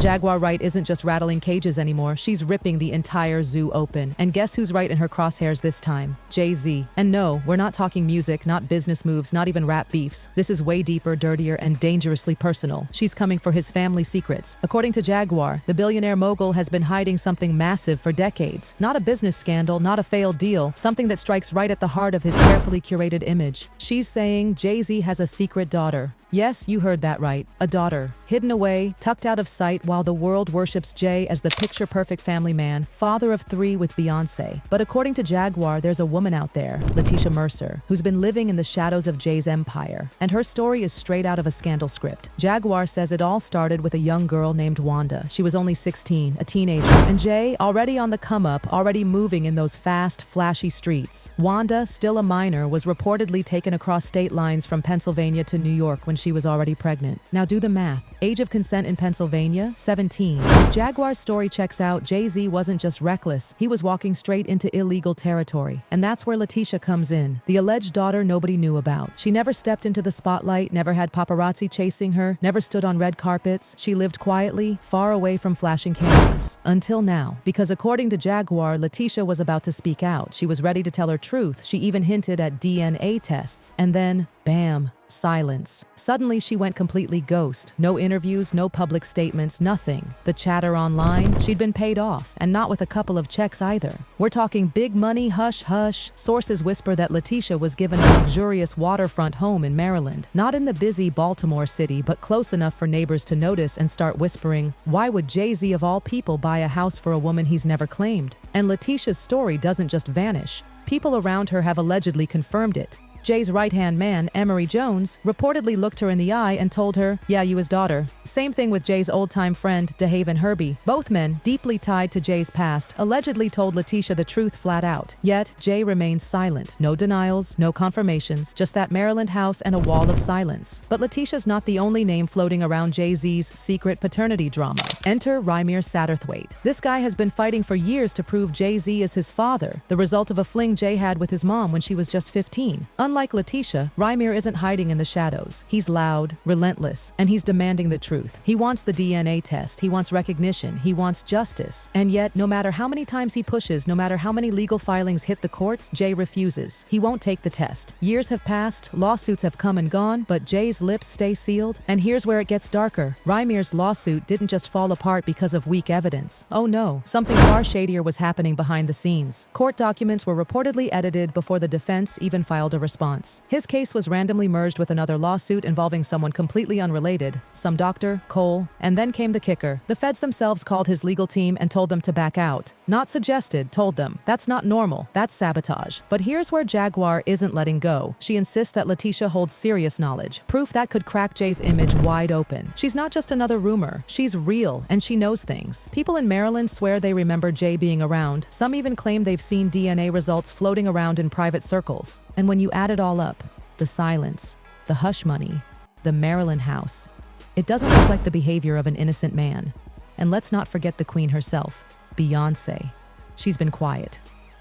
Jaguar Wright isn't just rattling cages anymore, she's ripping the entire zoo open. And guess who's right in her crosshairs this time? Jay-Z. And no, we're not talking music, not business moves, not even rap beefs. This is way deeper, dirtier, and dangerously personal. She's coming for his family secrets. According to Jaguar, the billionaire mogul has been hiding something massive for decades. Not a business scandal, not a failed deal, something that strikes right at the heart of his carefully curated image. She's saying Jay-Z has a secret daughter. Yes, you heard that right. A daughter, hidden away, tucked out of sight while the world worships Jay as the picture-perfect family man, father of 3 with Beyonce. But according to Jaguar, there's a woman out there, Letitia Mercer, who's been living in the shadows of Jay's empire. And her story is straight out of a scandal script. Jaguar says it all started with a young girl named Wanda. She was only 16, a teenager. And Jay, already on the come-up, already moving in those fast, flashy streets. Wanda, still a minor, was reportedly taken across state lines from Pennsylvania to New York when she was already pregnant. Now do the math. Age of consent in Pennsylvania, 17. If Jaguar's story checks out, Jay-Z wasn't just reckless, he was walking straight into illegal territory. And that's where Letitia comes in, the alleged daughter nobody knew about. She never stepped into the spotlight, never had paparazzi chasing her, never stood on red carpets. She lived quietly, far away from flashing cameras. Until now. Because according to Jaguar, Letitia was about to speak out. She was ready to tell her truth. She even hinted at DNA tests. And then, bam. Silence. Suddenly she went completely ghost. No interviews, no public statements, nothing. The chatter online, she'd been paid off, and not with a couple of checks either. We're talking big money, hush hush. Sources whisper that Letitia was given a luxurious waterfront home in Maryland. Not in the busy Baltimore city, but close enough for neighbors to notice and start whispering, why would Jay-Z of all people buy a house for a woman he's never claimed? And Letitia's story doesn't just vanish. People around her have allegedly confirmed it. Jay's right-hand man, Emory Jones, reportedly looked her in the eye and told her, yeah, you his daughter. Same thing with Jay's old-time friend, DeHaven Herbie. Both men, deeply tied to Jay's past, allegedly told Letitia the truth flat out. Yet, Jay remains silent. No denials, no confirmations, just that Maryland house and a wall of silence. But Letitia's not the only name floating around Jay-Z's secret paternity drama. Enter Rymir Satterthwaite. This guy has been fighting for years to prove Jay-Z is his father, the result of a fling Jay had with his mom when she was just 15. Unlike Letitia, Rymir isn't hiding in the shadows. He's loud, relentless, and he's demanding the truth. He wants the DNA test, he wants recognition, he wants justice. And yet, no matter how many times he pushes, no matter how many legal filings hit the courts, Jay refuses. He won't take the test. Years have passed, lawsuits have come and gone, but Jay's lips stay sealed. And here's where it gets darker. Rymir's lawsuit didn't just fall apart because of weak evidence. Oh no, something far shadier was happening behind the scenes. Court documents were reportedly edited before the defense even filed a response. His case was randomly merged with another lawsuit involving someone completely unrelated, some doctor, Cole, and then came the kicker. The feds themselves called his legal team and told them to back out. Not suggested, told them. That's not normal, that's sabotage. But here's where Jaguar isn't letting go. She insists that Letitia holds serious knowledge, proof that could crack Jay's image wide open. She's not just another rumor, she's real, and she knows things. People in Maryland swear they remember Jay being around. Some even claim they've seen DNA results floating around in private circles. And when you add it all up, the silence, the hush money, the Maryland house, it doesn't look like the behavior of an innocent man. And let's not forget the queen herself, Beyonce. She's been quiet,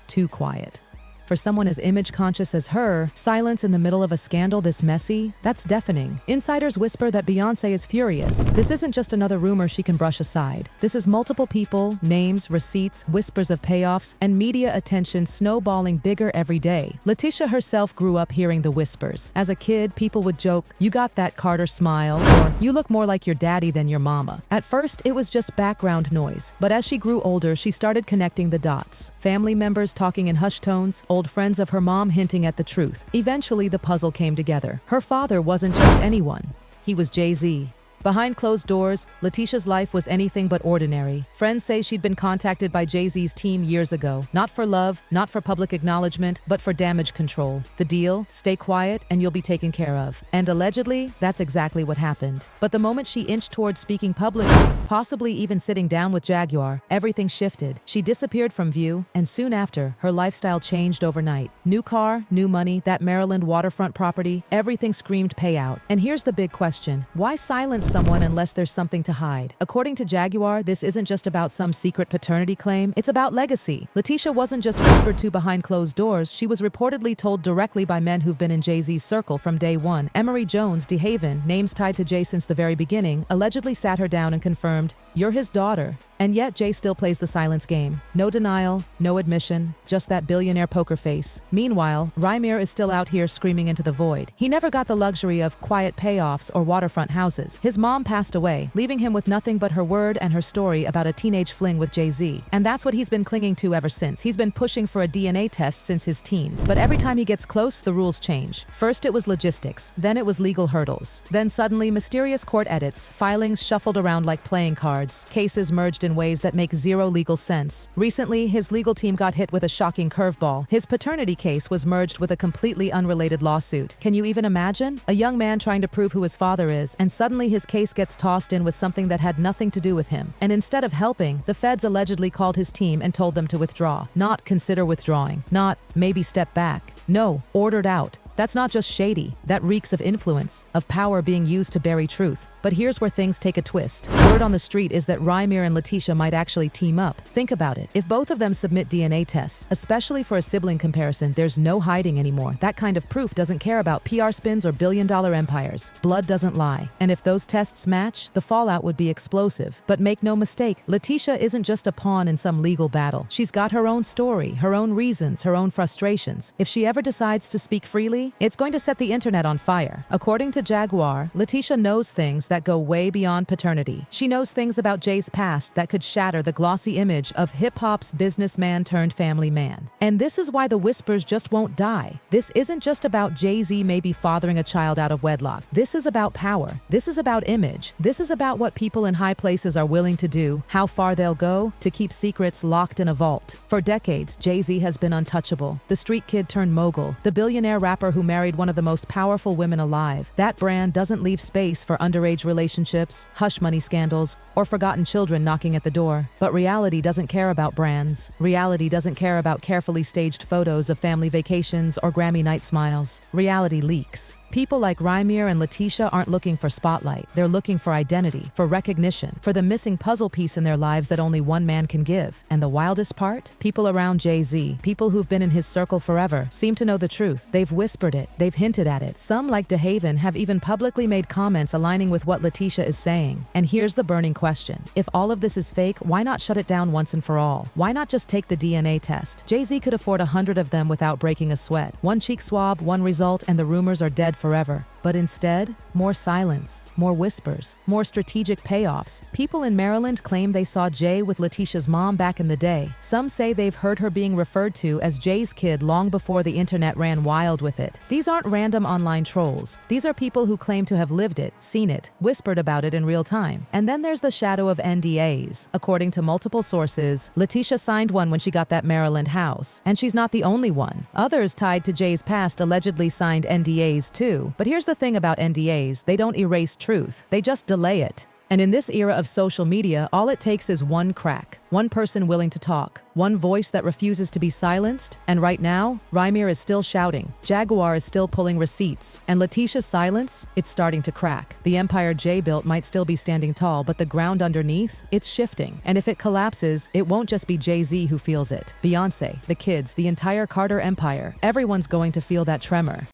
too quiet. For someone as image-conscious as her, silence in the middle of a scandal this messy, that's deafening. Insiders whisper that Beyonce is furious. This isn't just another rumor she can brush aside. This is multiple people, names, receipts, whispers of payoffs, and media attention snowballing bigger every day. Letitia herself grew up hearing the whispers. As a kid, people would joke, you got that Carter smile, or you look more like your daddy than your mama. At first, it was just background noise. But as she grew older, she started connecting the dots. Family members talking in hushed tones, old friends of her mom hinting at the truth. Eventually, the puzzle came together. Her father wasn't just anyone. He was Jay-Z. Behind closed doors, Letitia's life was anything but ordinary. Friends say she'd been contacted by Jay-Z's team years ago. Not for love, not for public acknowledgement, but for damage control. The deal? Stay quiet and you'll be taken care of. And allegedly, that's exactly what happened. But the moment she inched towards speaking publicly, possibly even sitting down with Jaguar, everything shifted. She disappeared from view, and soon after, her lifestyle changed overnight. New car, new money, that Maryland waterfront property, everything screamed payout. And here's the big question. Why silence someone unless there's something to hide. According to Jaguar, this isn't just about some secret paternity claim, it's about legacy. Letitia wasn't just whispered to behind closed doors, she was reportedly told directly by men who've been in Jay-Z's circle from day one. Emery Jones, DeHaven, names tied to Jay since the very beginning, allegedly sat her down and confirmed, "You're his daughter." And yet Jay still plays the silence game. No denial, no admission, just that billionaire poker face. Meanwhile, Rymir is still out here screaming into the void. He never got the luxury of quiet payoffs or waterfront houses. His mom passed away, leaving him with nothing but her word and her story about a teenage fling with Jay-Z. And that's what he's been clinging to ever since. He's been pushing for a DNA test since his teens. But every time he gets close, the rules change. First it was logistics, then it was legal hurdles. Then suddenly mysterious court edits, filings shuffled around like playing cards, cases merged in ways that make zero legal sense. Recently, his legal team got hit with a shocking curveball. His paternity case was merged with a completely unrelated lawsuit. Can you even imagine? A young man trying to prove who his father is, and suddenly his case gets tossed in with something that had nothing to do with him. And instead of helping, the feds allegedly called his team and told them to withdraw. Not consider withdrawing. Not maybe step back. No, ordered out. That's not just shady, that reeks of influence, of power being used to bury truth. But here's where things take a twist. Word on the street is that Rymir and Letitia might actually team up. Think about it. If both of them submit DNA tests, especially for a sibling comparison, there's no hiding anymore. That kind of proof doesn't care about PR spins or billion-dollar empires. Blood doesn't lie. And if those tests match, the fallout would be explosive. But make no mistake, Letitia isn't just a pawn in some legal battle. She's got her own story, her own reasons, her own frustrations. If she ever decides to speak freely, it's going to set the internet on fire. According to Jaguar, Letitia knows things that go way beyond paternity. She knows things about Jay's past that could shatter the glossy image of hip-hop's businessman turned family man. And this is why the whispers just won't die. This isn't just about Jay-Z maybe fathering a child out of wedlock. This is about power. This is about image. This is about what people in high places are willing to do, how far they'll go to keep secrets locked in a vault. For decades, Jay-Z has been untouchable. The street kid turned mogul, the billionaire rapper who married one of the most powerful women alive. That brand doesn't leave space for underage relationships, hush money scandals, or forgotten children knocking at the door. But reality doesn't care about brands. Reality doesn't care about carefully staged photos of family vacations or Grammy night smiles. Reality leaks. People like Rymir and Letitia aren't looking for spotlight. They're looking for identity, for recognition, for the missing puzzle piece in their lives that only one man can give. And the wildest part? People around Jay-Z, people who've been in his circle forever, seem to know the truth. They've whispered it. They've hinted at it. Some, like DeHaven, have even publicly made comments aligning with what Letitia is saying. And here's the burning question. If all of this is fake, why not shut it down once and for all? Why not just take the DNA test? Jay-Z could afford 100 of them without breaking a sweat. One cheek swab, one result, and the rumors are dead forever. But instead, more silence, more whispers, more strategic payoffs. People in Maryland claim they saw Jay with Letitia's mom back in the day. Some say they've heard her being referred to as Jay's kid long before the internet ran wild with it. These aren't random online trolls. These are people who claim to have lived it, seen it, whispered about it in real time. And then there's the shadow of NDAs. According to multiple sources, Letitia signed one when she got that Maryland house. And she's not the only one. Others tied to Jay's past allegedly signed NDAs too. But here's the thing about NDAs, they don't erase truth, they just delay it. And in this era of social media, all it takes is one crack, one person willing to talk, one voice that refuses to be silenced. And right now, Rymir is still shouting, Jaguar is still pulling receipts, and Letitia's silence, it's starting to crack. The empire Jay built might still be standing tall, but the ground underneath, it's shifting. And if it collapses, it won't just be Jay-Z who feels it. Beyonce, the kids, the entire Carter empire, everyone's going to feel that tremor.